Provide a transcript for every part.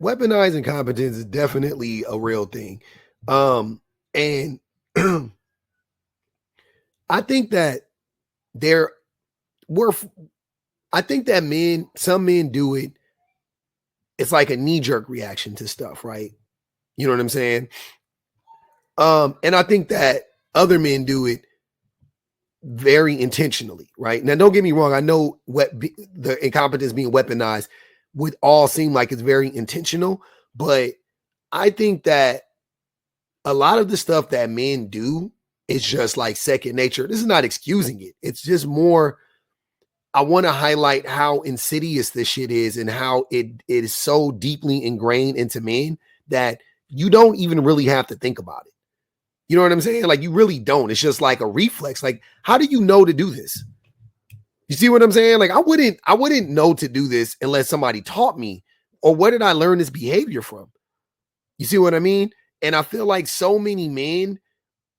weaponized incompetence is definitely a real thing. And I think that there were, I think that some men do it. It's like a knee jerk reaction to stuff, right? You know what I'm saying? And I think that other men do it very intentionally, right? Now, don't get me wrong. I know the incompetence being weaponized would all seem like it's very intentional, but I think that a lot of the stuff that men do is just like second nature. This is not excusing it. It's just more, I want to highlight how insidious this shit is and how it is so deeply ingrained into men that you don't even really have to think about it. You know what I'm saying? Like, you really don't. It's just like a reflex. Like, how do you know to do this? You see what I'm saying? Like, I wouldn't know to do this unless somebody taught me. Or where did I learn this behavior from? You see what I mean? And I feel like so many men,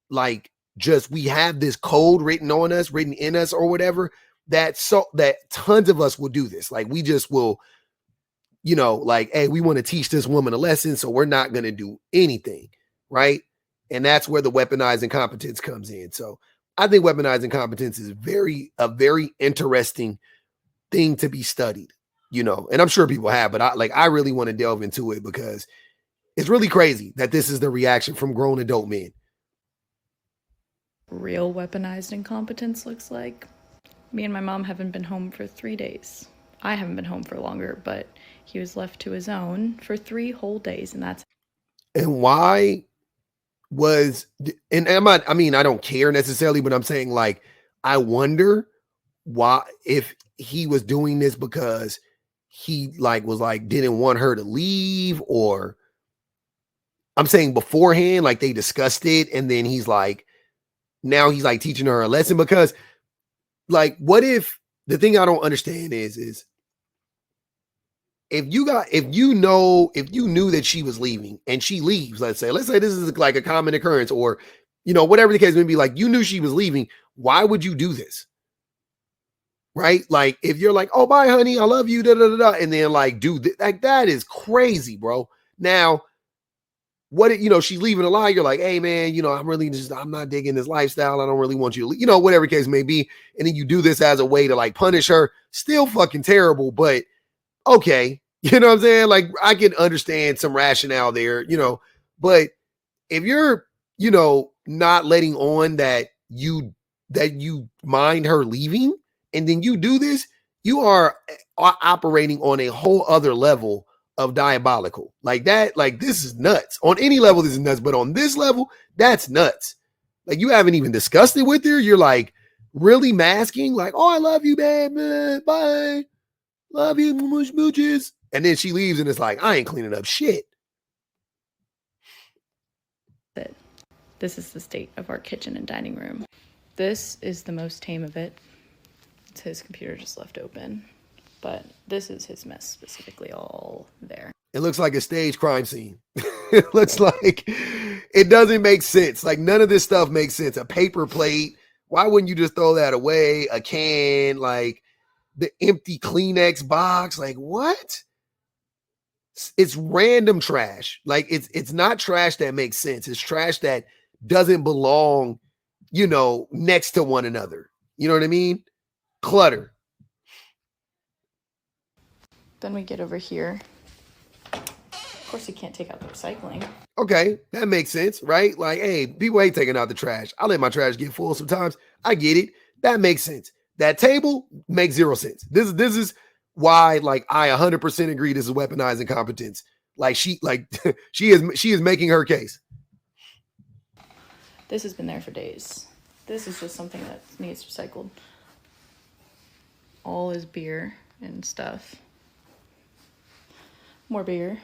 like, just we have this code written on us, written in us, or whatever, that tons of us will do this. Like, we just will, like, hey, we want to teach this woman a lesson, so we're not going to do anything, right? And that's where the weaponized incompetence comes in. So I think weaponized incompetence is a very interesting thing to be studied, and I'm sure people have, but I really want to delve into it because it's really crazy that this is the reaction from grown adult men. Real weaponized incompetence looks like. Me and my mom haven't been home for 3 days. I haven't been home for longer, but he was left to his own for 3 whole days, and that's. And why was, and I don't care necessarily, but I'm saying, like, I wonder why, if he was doing this because he was didn't want her to leave, or I'm saying beforehand, like they discussed it, and then now he's like teaching her a lesson, because like, what if, the thing I don't understand is if you knew that she was leaving and she leaves, let's say this is like a common occurrence, or whatever the case may be, like, you knew she was leaving, why would you do this? Right? Like, if you're like, oh, bye honey, I love you, da da da da, and then like like, that is crazy, bro. Now, what she's leaving a lie, you're like, hey man, I'm not digging this lifestyle, I don't really want you to, whatever the case may be, and then you do this as a way to like punish her, still fucking terrible, but okay, you know what I'm saying? Like, I can understand some rationale there, but if you're, not letting on that you mind her leaving, and then you do this, you are operating on a whole other level of diabolical. Like that, like, this is nuts. On any level, this is nuts, but on this level, that's nuts. Like, you haven't even discussed it with her. You're like really masking, like, oh, I love you, babe, bye. Love you, mooches. And then she leaves and it's like, I ain't cleaning up shit. This is the state of our kitchen and dining room. This is the most tame of it. It's his computer just left open. But this is his mess specifically all there. It looks like a stage crime scene. It looks like it doesn't make sense. Like, none of this stuff makes sense. A paper plate, why wouldn't you just throw that away? A can, like the empty Kleenex box, like, what? It's random trash. Like, it's not trash that makes sense. It's trash that doesn't belong, next to one another. You know what I mean? Clutter. Then we get over here. Of course, you can't take out the recycling. Okay, that makes sense, right? Like, hey, people hate taking out the trash. I let my trash get full sometimes. I get it. That makes sense. That table makes zero sense. This is why, like, I 100% agree this is weaponized incompetence. Like, she is making her case. This has been there for days. This is just something that needs recycled. All his beer and stuff. More beer.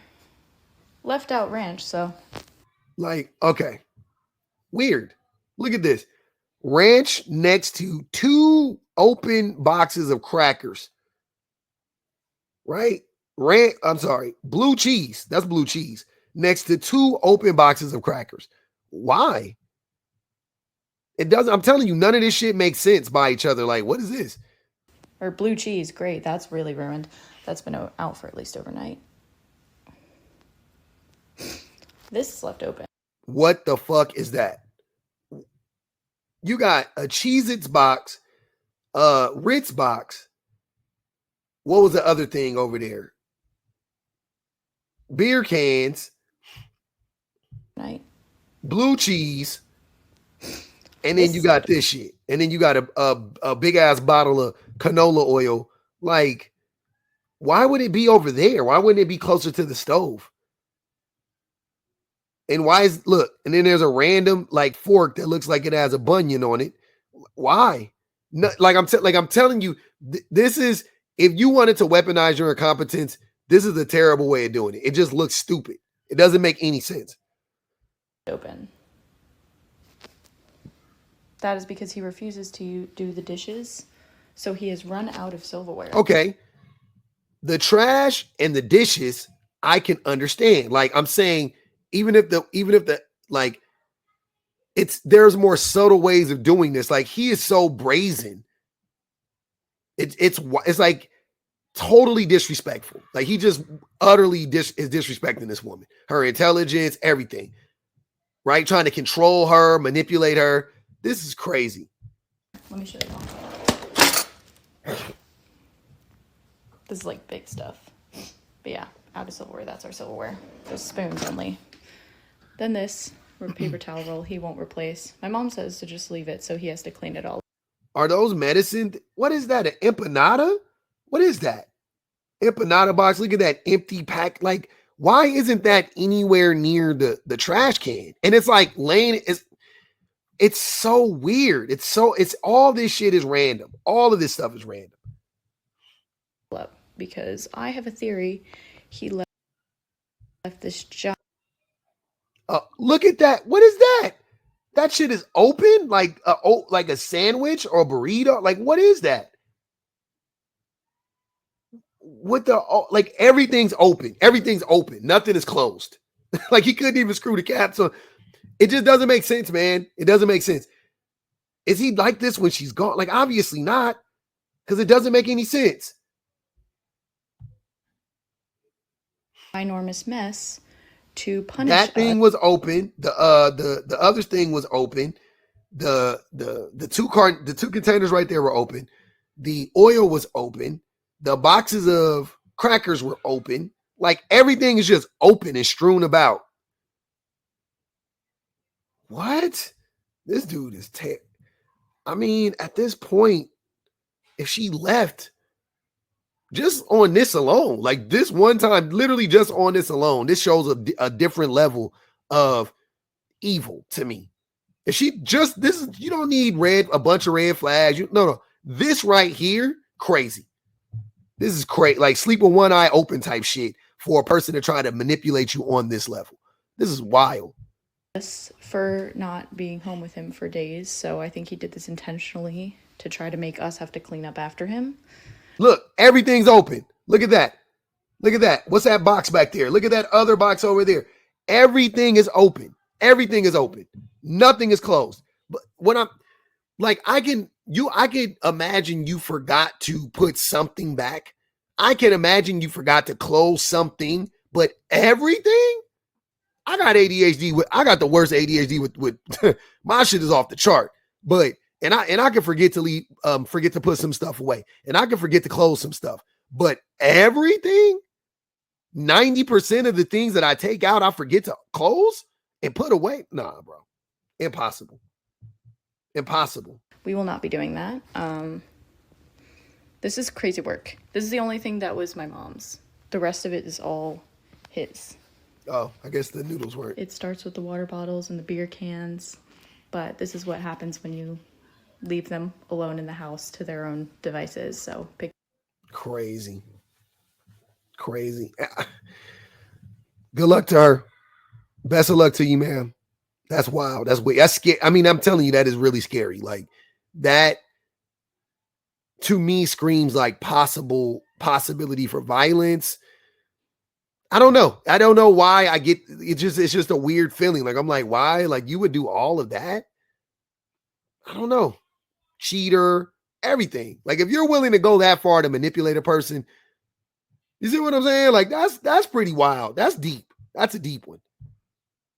Left out ranch, so. Like, okay. Weird. Look at this. Ranch next to 2 open boxes of crackers. Right? I'm sorry. Blue cheese. That's blue cheese. Next to 2 open boxes of crackers. Why? It doesn't. I'm telling you, none of this shit makes sense by each other. Like, what is this? Or blue cheese. Great. That's really ruined. That's been out for at least overnight. This is left open. What the fuck is that? You got a Cheez-Its box, Ritz box. What was the other thing over there? Beer cans, Right. blue cheese, and then This you got this shit. And then you got a big ass bottle of canola oil. Like, why would it be over there? Why wouldn't it be closer to the stove? And why is look? And then there's a random like fork that looks like it has a bunion on it. Why? No, like I'm telling you, this is if you wanted to weaponize your incompetence, this is a terrible way of doing it. It just looks stupid. It doesn't make any sense. open. That is because he refuses to do the dishes, so he has run out of silverware. Okay. The trash and the dishes, I can understand. Like I'm saying, even if the like there's more subtle ways of doing this. Like he is so brazen. It's like totally disrespectful. Like he just utterly is disrespecting this woman, her intelligence, everything. Right? Trying to control her, manipulate her. This is crazy. Let me show you. This is like big stuff. But yeah, out of silverware. That's our silverware. There's spoons only. Then this paper towel roll he won't replace. My mom says to just leave it, so he has to clean it all. Are those medicine? What is that? An empanada? What is that? Empanada box. Look at that empty pack. Like, why isn't that anywhere near the trash can? And it's like laying. It's so weird. It's all this shit is random. All of this stuff is random. Up because I have a theory. He left this job. Look at that. What is that? That shit is open, like a sandwich or a burrito. Like, what is that? What the like? Everything's open. Everything's open. Nothing is closed. Like he couldn't even screw the cap. So it just doesn't make sense, man. It doesn't make sense. Is he like this when she's gone? Like, obviously not, because it doesn't make any sense. Enormous mess to punish that thing us. was open. The other thing was open. The two containers right there were open. The oil was open. The boxes of crackers were open. Like everything is just open and strewn about. What? This dude is I mean, at this point, if she left just on this alone, like this one time, literally just on this alone, this shows a different level of evil to me. If she just you don't need a bunch of red flags. No. This right here, crazy. This is crazy. Like sleep with one eye open type shit for a person to try to manipulate you on this level. This is wild. For not being home with him for days. So I think he did this intentionally to try to make us have to clean up after him. Look, everything's open. Look at that. Look at that. What's that box back there? Look at that other box over there. Everything is open. Everything is open. Nothing is closed. But when I'm like, I can imagine you forgot to put something back. I can imagine you forgot to close something, but everything? I got ADHD I got the worst ADHD with my shit is off the chart. But and I can forget to put some stuff away. And I can forget to close some stuff. But everything, 90% of the things that I take out, I forget to close and put away. Nah, bro. Impossible. Impossible. We will not be doing that. This is crazy work. This is the only thing that was my mom's. The rest of it is all his. Oh, I guess the noodles weren't. It starts with the water bottles and the beer cans, but this is what happens when you leave them alone in the house to their own devices. So crazy. Good luck to her. Best of luck to you, man. That's wild. That's scary. I mean, I'm telling you, that is really scary. Like that to me screams like possibility for violence. I don't know. I don't know why I get it's just a weird feeling. Like I'm like, why? Like you would do all of that? I don't know. Cheater, everything. Like if you're willing to go that far to manipulate a person, you see what I'm saying? Like that's pretty wild. That's deep. That's a deep one.